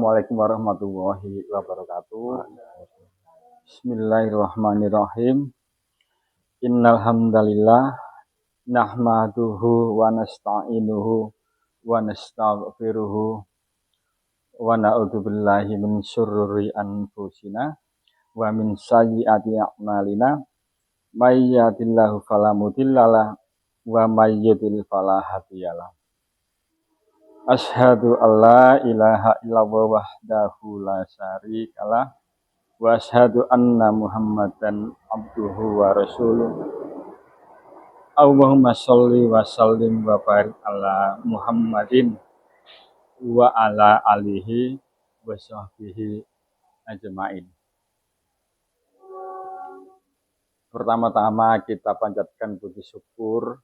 Assalamualaikum warahmatullahi wabarakatuh. Bismillahirrahmanirrahim. Innal hamdalillah nahmaduhu wa nasta'inuhu wa nastaghfiruhu wa na'udzu billahi min syururi anfusina wa min sayyiati a'malina. May yahdihillahu fala mudhillalah wa may yudhlil fala hadiyalah. Asyhadu alla ilaha illallah wahdahu la syarikalah wa asyhadu anna Muhammadan abduhu wa rasuluh. Allahumma sholli wa sallim wa barik ala Muhammadin wa ala alihi wa sahbihi ajmain. Pertama-tama kita panjatkan puji syukur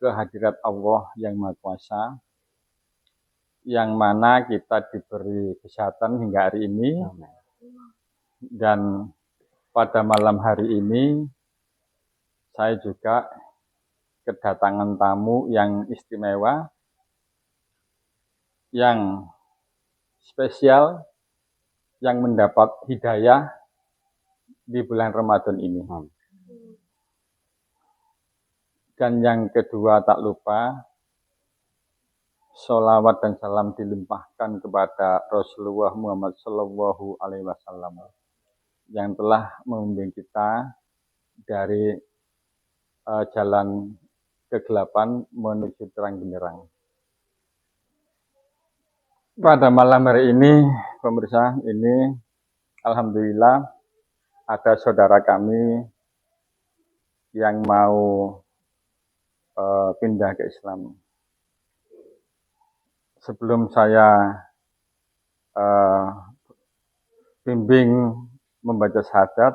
kehadirat Allah yang Maha Kuasa, yang mana kita diberi kesehatan hingga hari ini. Dan pada malam hari ini saya juga kedatangan tamu yang istimewa, yang spesial, yang mendapat hidayah di bulan Ramadan ini. Dan yang kedua, tak lupa sholawat dan salam dilimpahkan kepada Rasulullah Muhammad Sallallahu Alaihi Wasallam yang telah membimbing kita dari jalan kegelapan menuju terang benderang. Pada malam hari ini, pemirsa, ini alhamdulillah ada saudara kami yang mau pindah ke Islam. Sebelum saya bimbing membaca syahadat,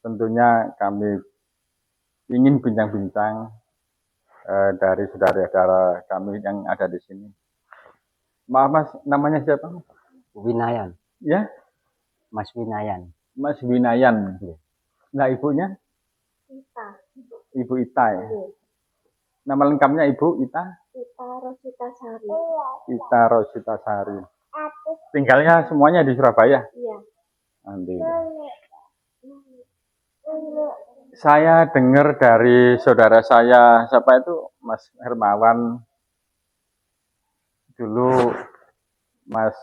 tentunya kami ingin bincang-bincang dari saudara-saudara kami yang ada di sini. Maaf Mas, namanya siapa? Winayan. Ya? Mas Winayan. Mas Winayan. Nah, ibunya? Ita. Ibu Ita ya? Nama lengkapnya Ibu Ita? Ita Rosita Sari. Ita Rosita Sari. Tinggalnya semuanya di Surabaya? Iya. Nanti. Saya dengar dari saudara saya, siapa itu? Mas Hermawan. Dulu Mas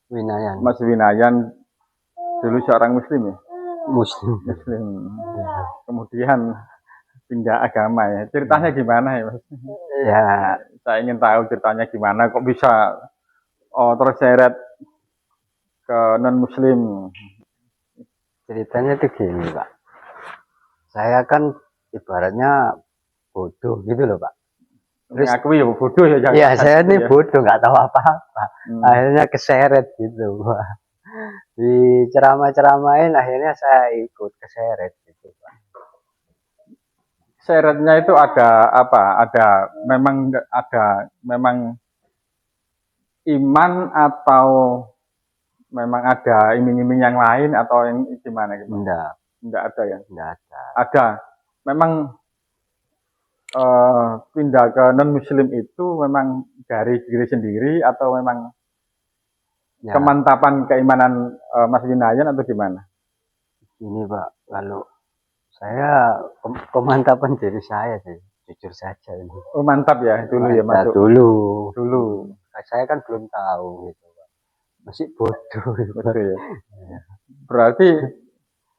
Winayan. Mas Winayan dulu seorang muslim ya? Muslim. Kemudian pindah agama ya. Ceritanya gimana ya Mas? Ya, Saya ingin tahu ceritanya gimana kok bisa terseret ke non muslim. ceritanya tuh gini, Pak. Saya kan ibaratnya bodoh gitu loh, Pak. Terus aku ya bodoh ya. Iya, saya ini bodoh, nggak tahu apa-apa. Akhirnya keseret gitu, Pak. Di ceramah-ceramahin akhirnya saya ikut keseret gitu, Pak. Syaratnya itu ada apa? Ada memang iman atau memang ada iming-iming yang lain atau yang gimana gitu? Enggak ada ya? Enggak ada. Ada. Memang pindah ke non muslim itu memang dari diri sendiri atau memang Ya, kemantapan keimanan Mas Winayan atau gimana? ini Pak, kalau saya kemantapan diri saya sih, jujur saja ini. Oh mantap ya dulu ya Mantap masuk. Dulu. Saya kan belum tahu gitu, Pak. Masih bodoh gitu. Betul ya. Berarti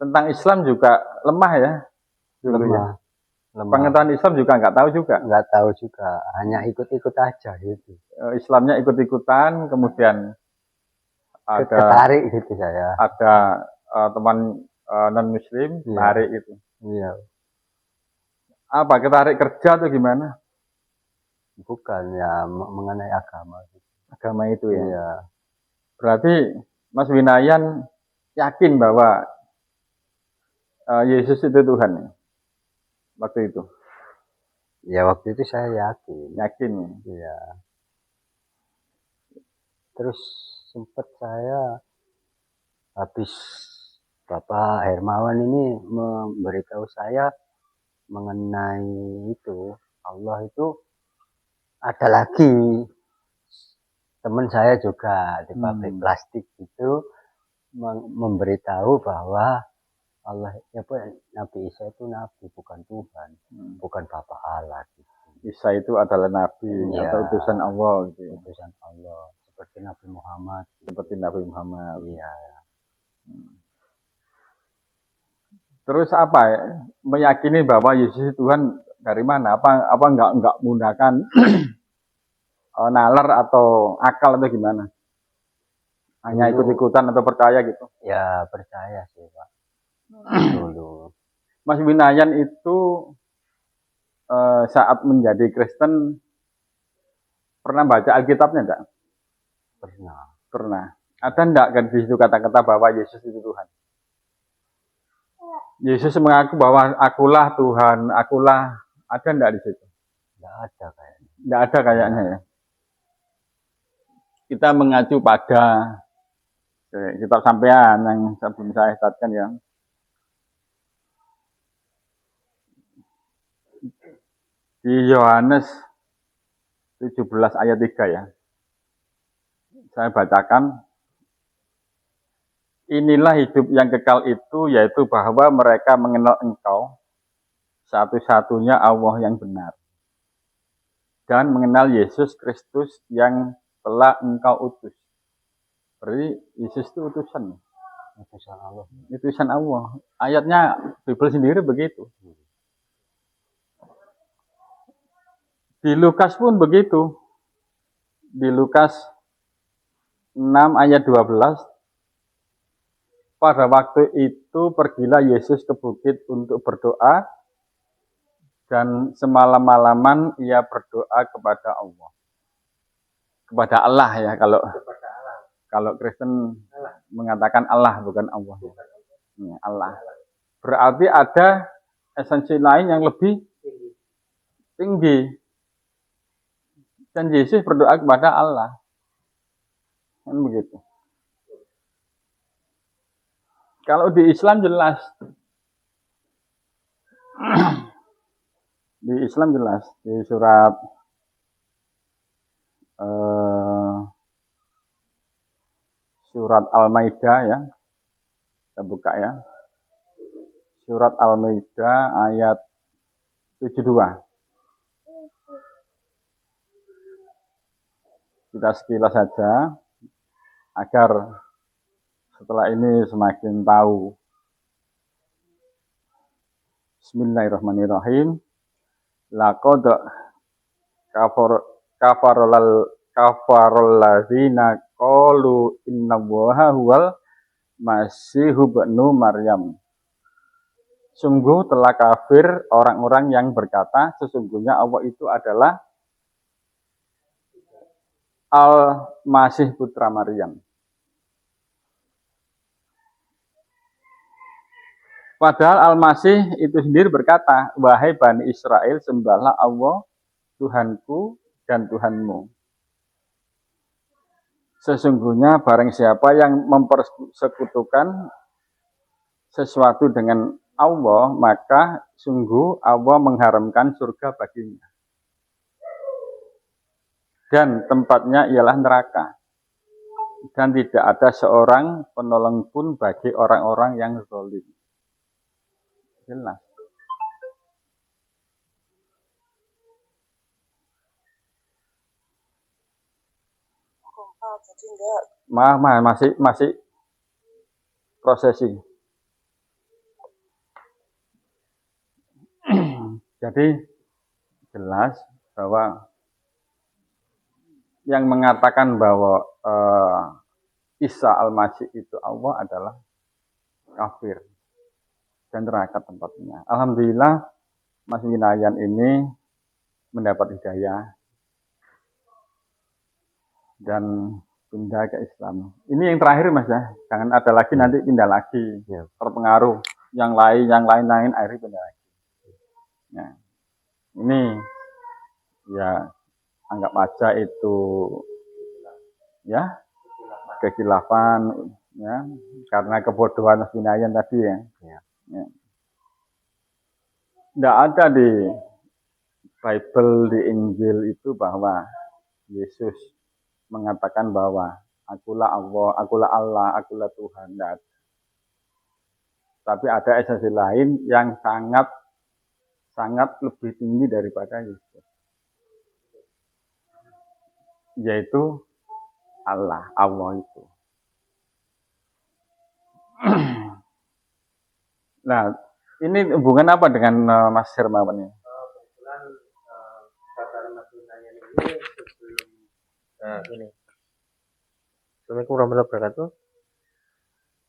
tentang Islam juga lemah ya dulu ya. Lemah. Pengetahuan Islam juga nggak tahu juga. Nggak tahu juga, hanya ikut-ikut aja gitu. Islamnya ikut-ikutan, kemudian ada Ketarik gitu saya. ada teman non muslim Iya. tarik itu. Iya, Apa ketarik kerja atau gimana? bukan ya mengenai agama. Agama itu ya. Iya, Berarti Mas Winayan yakin bahwa Yesus itu Tuhan ya? Waktu itu. ya waktu itu saya yakin. Yakin ya? Iya. Terus sempat saya habis Bapak Hermawan ini memberitahu saya mengenai itu, Allah itu ada lagi teman saya juga di pabrik plastik itu memberitahu bahwa Allah Nabi Isa itu nabi, bukan Tuhan, bukan Bapa Allah gitu. Isa itu adalah nabi atau utusan Allah gitu. Utusan Allah seperti Nabi Muhammad. Seperti Nabi Muhammad. Iya. Terus apa ya? Meyakini bahwa Yesus Tuhan dari mana? Apa enggak menggunakan nalar atau akal atau gimana? Hanya ikut-ikutan atau percaya gitu? Ya percaya sih Pak. Dulu. Mas Winayan itu saat menjadi Kristen pernah baca Alkitabnya enggak? Pernah. Ada enggak kan di situ kata-kata bahwa Yesus itu Tuhan? Yesus mengaku bahwa akulah Tuhan, akulah, ada enggak di situ? Enggak ada kayaknya. Enggak ada kayaknya ya. Kita mengacu pada kitab sampean yang sebelum saya startkan ya. Di Yohanes 17 ayat 3 ya. Saya bacakan. Inilah hidup yang kekal itu, yaitu bahwa mereka mengenal Engkau, satu-satunya Allah yang benar. Dan mengenal Yesus Kristus yang telah Engkau utus. Berarti Yesus itu utusan. Utusan Allah. Utusan Allah. Ayatnya Bible sendiri begitu. Di Lukas pun begitu. Di Lukas 6 ayat 12. Pada waktu itu pergilah Yesus ke bukit untuk berdoa. Dan semalam-malaman ia berdoa kepada Allah. Kepada Allah ya, kalau Kristen mengatakan Allah, bukan Allah. Ya, Allah. Berarti ada esensi lain yang lebih tinggi. Dan Yesus berdoa kepada Allah. Kan begitu. Kalau di Islam jelas. Di Islam jelas. Di surat Al-Maidah ya. Kita buka ya. Surat Al-Maidah ayat 72. Kita sekilas saja agar setelah ini semakin tahu. Bismillahirrahmanirrahim. Laqad kafarul ladzina qalu innallaha huwal masihu ibnu Maryam. Sungguh telah kafir orang-orang yang berkata sesungguhnya Allah itu adalah Al-Masih putra Maryam. Padahal Al-Masih itu sendiri berkata, wahai Bani Israel, sembahlah Allah, Tuhanku dan Tuhanmu. Sesungguhnya barang siapa yang mempersekutukan sesuatu dengan Allah, maka sungguh Allah mengharamkan surga baginya. Dan tempatnya ialah neraka. Dan tidak ada seorang penolong pun bagi orang-orang yang zalim. Jelas. Masih prosesi. Jadi jelas bahwa yang mengatakan bahwa Isa Al-Masih itu Allah adalah kafir dan neraka tempatnya. Alhamdulillah Mas Winayan ini mendapat hidayah dan pindah ke Islam. Ini yang terakhir Mas ya, jangan ada lagi nanti pindah lagi, terpengaruh yang lain akhirnya pindah lagi. Nah, ini ya anggap aja itu ya kekhilafan ya karena kebodohan Mas Winayan tadi ya. Tidak ada di Bible, di Injil itu bahwa Yesus mengatakan bahwa akulah Allah, akulah Tuhan. Tidak ada. Tapi ada esensi lain yang sangat lebih tinggi daripada Yesus, yaitu Allah itu. Nah, ini hubungan apa dengan Mas Hermawan ini? Kebetulan saudara Mas Winayan ini sebelum ini. Assalamualaikum warahmatullahi wabarakatuh.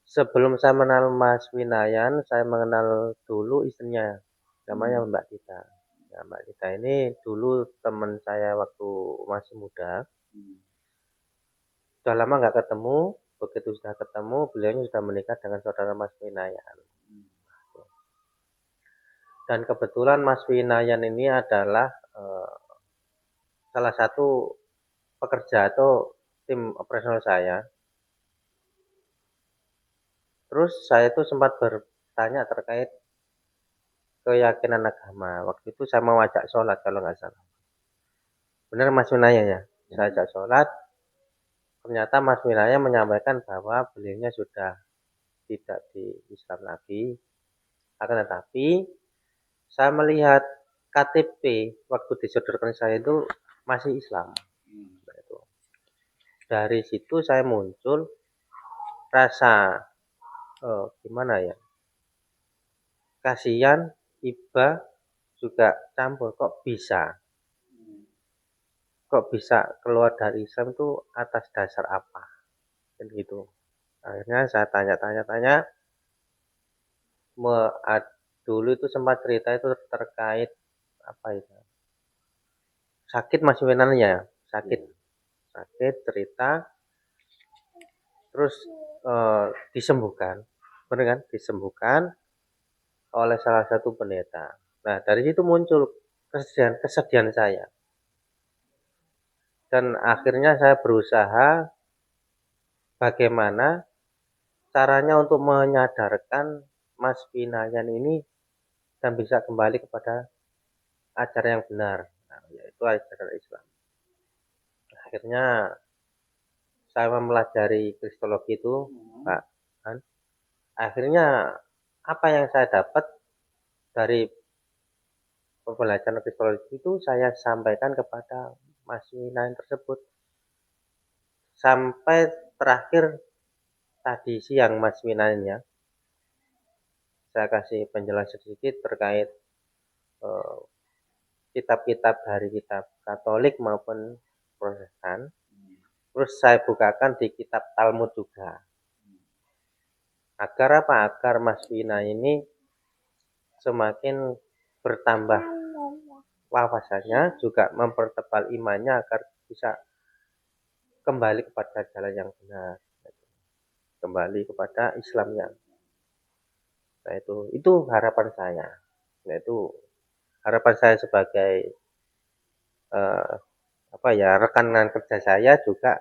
Sebelum saya mengenal Mas Winayan, saya mengenal dulu istrinya, namanya Mbak Tita. Nah, Mbak Tita ini dulu teman saya waktu masih muda. Sudah lama nggak ketemu, begitu sudah ketemu, beliaunya sudah menikah dengan saudara Mas Winayan. Dan kebetulan Mas Winayan ini adalah salah satu pekerja atau tim operasional saya. Terus saya itu sempat bertanya terkait keyakinan agama. Waktu itu saya mau ajak sholat kalau nggak salah. Benar Mas Winayan ya? Saya ajak sholat. Ternyata Mas Winayan menyampaikan bahwa beliaunya sudah tidak di Islam lagi. Akan tetapi saya melihat KTP waktu disodorkan saya itu masih Islam. Dari situ saya muncul rasa gimana ya, kasihan, iba, juga campur. Kok bisa keluar dari Islam itu atas dasar apa, dan gitu. Akhirnya saya tanya dulu itu sempat cerita itu terkait apa itu, sakit Mas Winannya, sakit cerita, terus disembuhkan, benar kan, disembuhkan oleh salah satu pendeta. Nah dari situ muncul kesedihan saya, dan akhirnya saya berusaha bagaimana caranya untuk menyadarkan Mas Winayan ini dan bisa kembali kepada ajaran yang benar, yaitu ajaran Islam. Akhirnya saya mempelajari kristologi itu, Pak. Akhirnya apa yang saya dapat dari pembelajaran kristologi itu saya sampaikan kepada Mas Winayan tersebut. Sampai terakhir tadi siang Mas Winayan ya, saya kasih penjelasan sedikit terkait kitab-kitab dari kitab Katolik maupun Protestan. Terus saya bukakan di kitab Talmud juga. Agar apa? Agar Mas Wina ini semakin bertambah wawasannya, juga mempertebal imannya agar bisa kembali kepada jalan yang benar, kembali kepada Islamnya. Nah itu harapan saya. Nah itu harapan saya sebagai rekan kerja saya, juga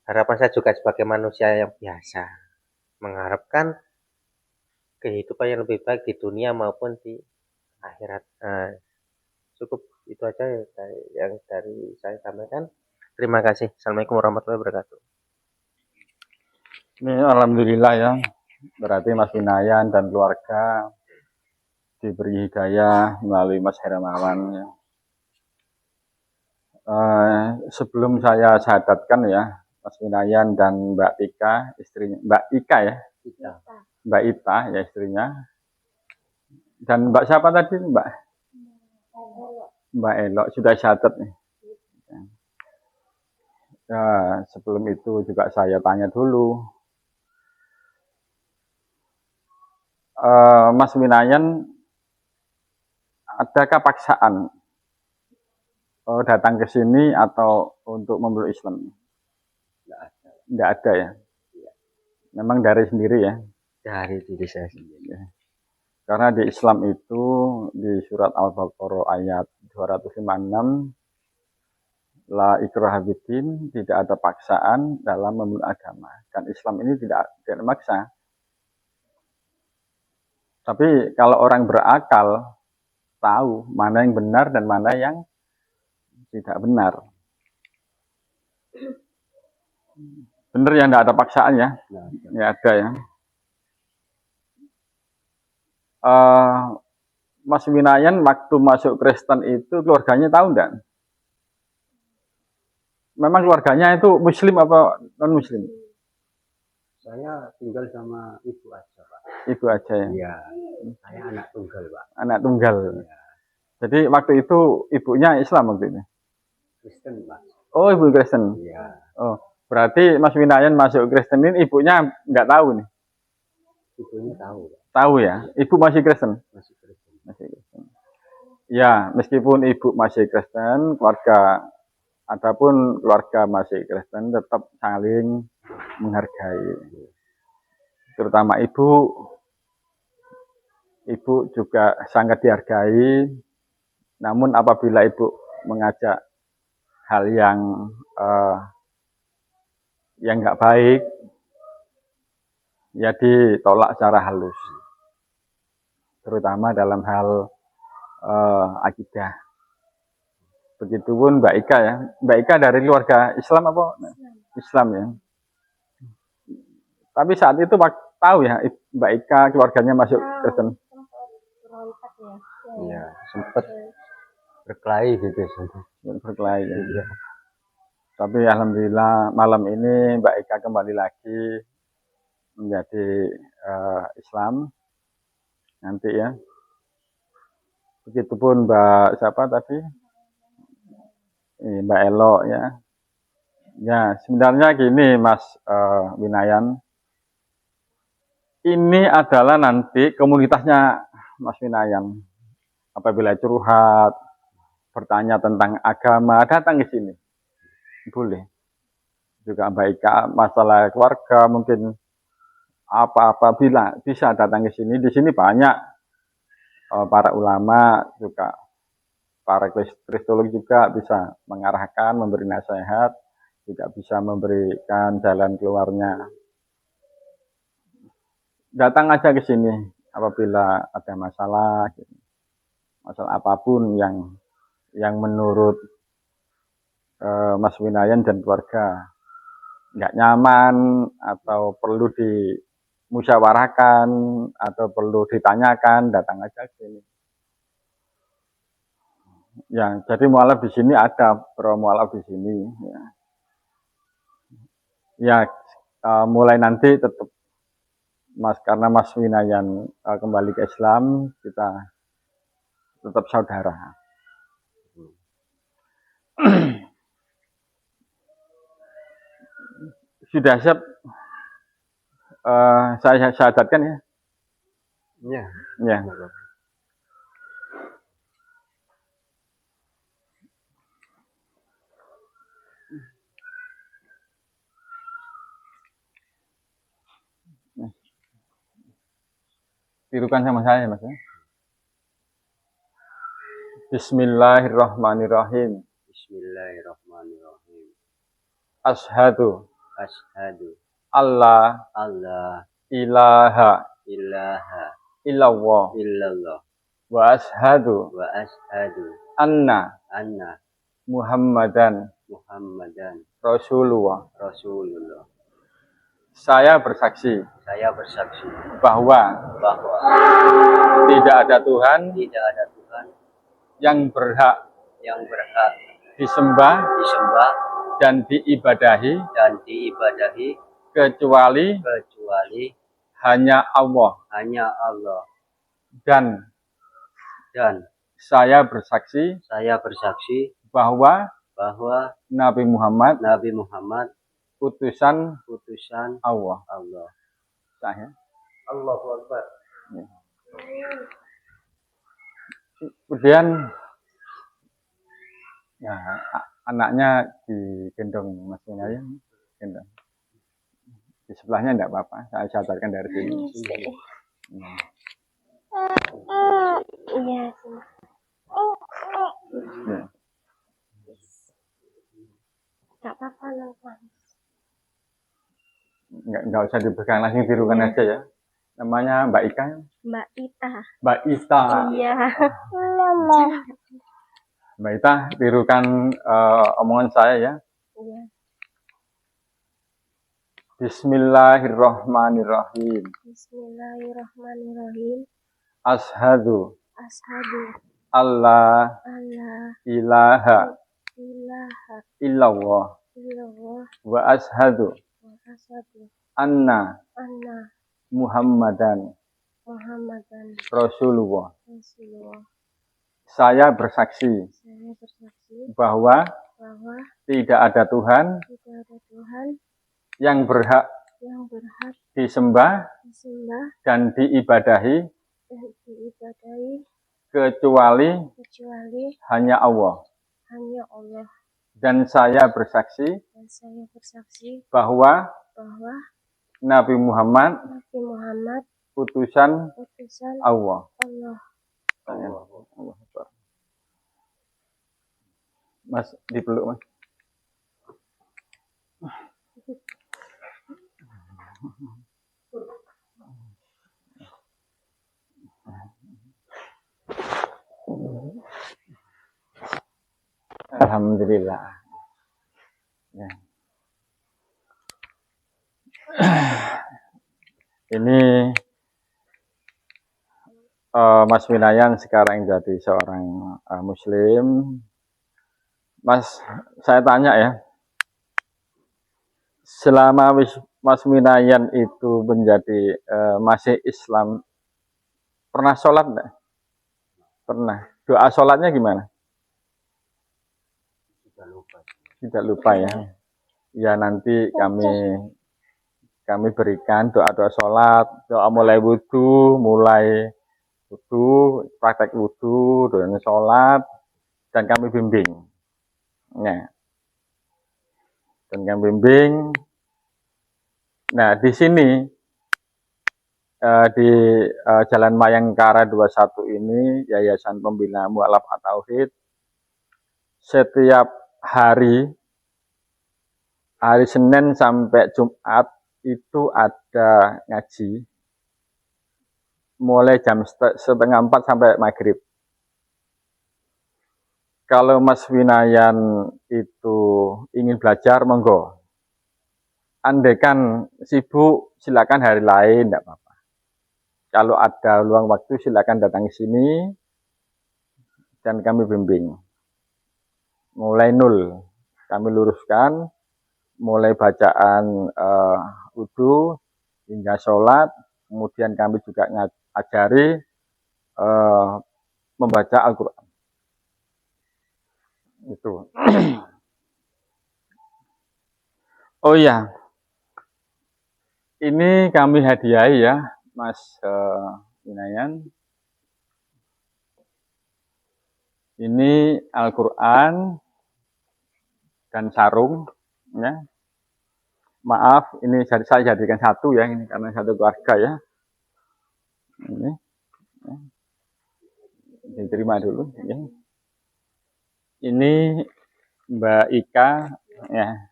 harapan saya juga sebagai manusia yang biasa mengharapkan kehidupan yang lebih baik di dunia maupun di akhirat. Cukup itu aja yang dari saya sampaikan. Terima kasih. Assalamualaikum warahmatullahi wabarakatuh. Ini alhamdulillah ya, berarti Mas Winayan dan keluarga diberi hidayah melalui Mas Hermawan ya. Sebelum saya syahadatkan ya, Mas Winayan dan Mbak Tika, istrinya Mbak Ika ya, Mbak Ita ya istrinya, dan Mbak siapa tadi, Mbak Elok sudah syahadat nih. Ya, sebelum itu juga saya tanya dulu, Mas Winayan, adakah paksaan datang ke sini atau untuk memeluk Islam? Tidak ada ya. Memang dari sendiri ya. Dari diri saya sendiri. Ya. Karena di Islam itu di surat Al-Baqarah ayat 256, la ikraha fiddin, tidak ada paksaan dalam memeluk agama. Dan Islam ini tidak memaksa. Tapi kalau orang berakal tahu mana yang benar dan mana yang tidak benar. Bener ya, enggak ada paksaan ya. Nah, Ya ada ya. Eh, Mas Winayan waktu masuk Kristen itu keluarganya tahu enggak? Memang keluarganya itu Muslim apa non Muslim? saya tinggal sama ibu aja, Pak. Ibu aja ya. Iya, saya anak tunggal, Pak. Anak tunggal. Iya, Jadi waktu itu ibunya Islam waktu itu. Kristen, Pak. Oh, ibu Kristen. Iya, Oh, berarti Mas Winayan masuk Kristen ini ibunya nggak tahu nih. ibunya tahu, Pak. Tahu ya? Ibu masih Kristen. Masih Kristen. Masih Kristen. Ya, meskipun ibu masih Kristen, keluarga adapun keluarga masih Kristen tetap saling menghargai. Terutama ibu juga sangat dihargai. Namun apabila ibu mengajak hal yang nggak baik, ya ditolak secara halus. Terutama dalam hal akidah. Begitupun Mbak Ika ya. Mbak Ika dari keluarga Islam apa? Islam ya. Tapi saat itu tahu ya Mbak Ika keluarganya masuk Kristen. Berontak ya. Iya, sempat berkelahi gitu sempat. Berkelahi ya. Iya. Tapi alhamdulillah malam ini Mbak Ika kembali lagi menjadi Islam nanti ya. Begitupun Mbak siapa tadi? Mbak Elo ya. Ya, sebenarnya gini Mas Winayan. Ini adalah nanti komunitasnya Mas Winayan. Apabila curhat, bertanya tentang agama, datang ke sini. Boleh. Juga Mbak Ika, masalah keluarga, mungkin apa-apa bisa datang ke sini. Di sini banyak para ulama, juga para kristolog juga bisa mengarahkan, memberi nasihat, juga bisa memberikan jalan keluarnya. Datang aja ke sini apabila ada masalah, masalah apapun yang menurut Mas Winayan dan keluarga nggak nyaman atau perlu dimusyawarahkan atau perlu ditanyakan, datang aja ke sini. Ya, jadi mualaf di sini ada pro mualaf di sini. Ya, mulai nanti tetap karena Mas Winayan kembali ke Islam, kita tetap saudara. Sudah siap? Saya syahadatkan ya. Iya. Ya. Tirukan sama saya Mas ya. Bismillahirrahmanirrahim. Bismillahirrahmanirrahim. Asyhadu Allah ilaha ilaha illallah wa asyhadu anna Muhammadan Rasulullah. Saya bersaksi bahwa tidak ada Tuhan yang berhak disembah dan diibadahi kecuali hanya Allah. Dan saya bersaksi bahwa Nabi Muhammad utusan Allah. Saya. Allahu Akbar. Kemudian ya anaknya digendong Mas Winayan, gendong. Di sebelahnya enggak apa-apa, saya syahadatkan dari sini. Iya. Enggak apa-apa nonton. Enggak usah dipegang, langsung tirukan aja ya. Namanya Mbak Ika. Mbak Ita. Mbak Ita. Iya. Mbak Ita, tirukan omongan saya ya. Iya. Bismillahirrahmanirrahim. Bismillahirrahmanirrahim. Ashhadu Ashhadu alla alla ilaha ilaha illallah illallah wa ashhadu wa ashhadu anna anna Muhammadan Muhammadan Rasulullah. Rasulullah. Saya bersaksi Saya bersaksi bahwa bahwa tidak ada Tuhan tidak ada Tuhan yang berhak yang berhak disembah disembah dan diibadahi dan diibadahi kecuali kecuali hanya Allah. hanya Allah. Dan saya bersaksi Dan saya bersaksi bahwa bahwa Nabi Muhammad Nabi Muhammad utusan utusan Allah. Allah. Allah Akbar. Mas, dipeluk Mas. Alhamdulillah. Ya. Ini Mas Winayan sekarang jadi seorang Muslim. Mas, saya tanya ya, selama Mas Winayan itu menjadi masih Islam, pernah sholat enggak? Pernah. Doa sholatnya gimana? Tidak lupa ya. Ya nanti kami berikan doa-doa sholat, doa mulai wudhu, praktek wudhu, doa sholat, dan kami bimbing. Ya. Dan kami bimbing. Nah di sini di Jalan Mayangkara 21 ini, Yayasan Pembina Mu'alaf At-Tauhid, setiap hari Senin sampai Jumat itu ada ngaji mulai jam 3:30 sampai maghrib. Kalau Mas Winayan itu ingin belajar, monggo. Andaikan sibuk, silakan hari lain, tidak apa-apa. Kalau ada luang waktu, silakan datang ke sini dan kami bimbing. Mulai nol, kami luruskan, mulai bacaan wudhu hingga sholat, kemudian kami juga ngajari membaca Al-Quran. Itu. Oh iya, ini kami hadiahi ya, Mas Winayan. Ini Al-Quran dan sarung, ya. Maaf, ini saya jadikan satu ya, ini karena satu keluarga ya. Ini, ya. Diterima dulu. Ya. Ini Mbak Ika, ya.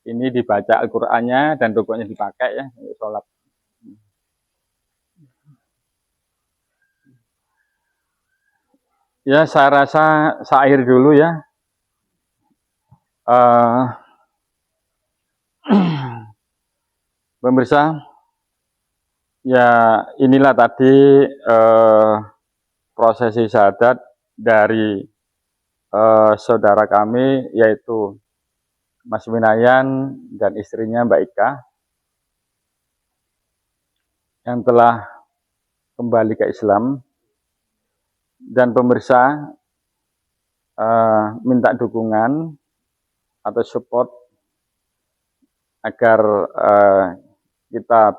Ini dibaca Al-Qur'annya dan rukuknya dipakai ya untuk sholat. Ya, saya rasa saya akhiri dulu ya. Pemirsa, ya inilah tadi prosesi syahadat dari saudara kami, yaitu Mas Winayan dan istrinya Mbak Ika, yang telah kembali ke Islam. Dan pemirsa minta dukungan atau support agar kita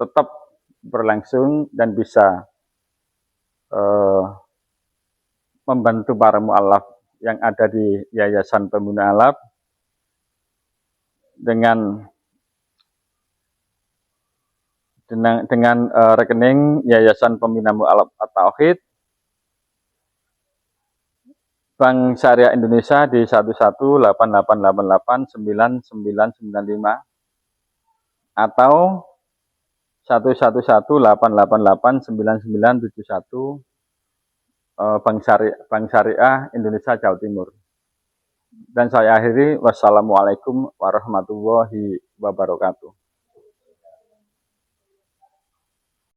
tetap berlangsung dan bisa membantu para mu'alaf yang ada di Yayasan Pembina Alaf dengan rekening Yayasan Pembina Mu'alaf At-Tauhid Bank Syariah Indonesia di 1188899995 atau 1118889971 Bank Syariah Indonesia Jawa Timur. Dan saya akhiri, wassalamualaikum warahmatullahi wabarakatuh.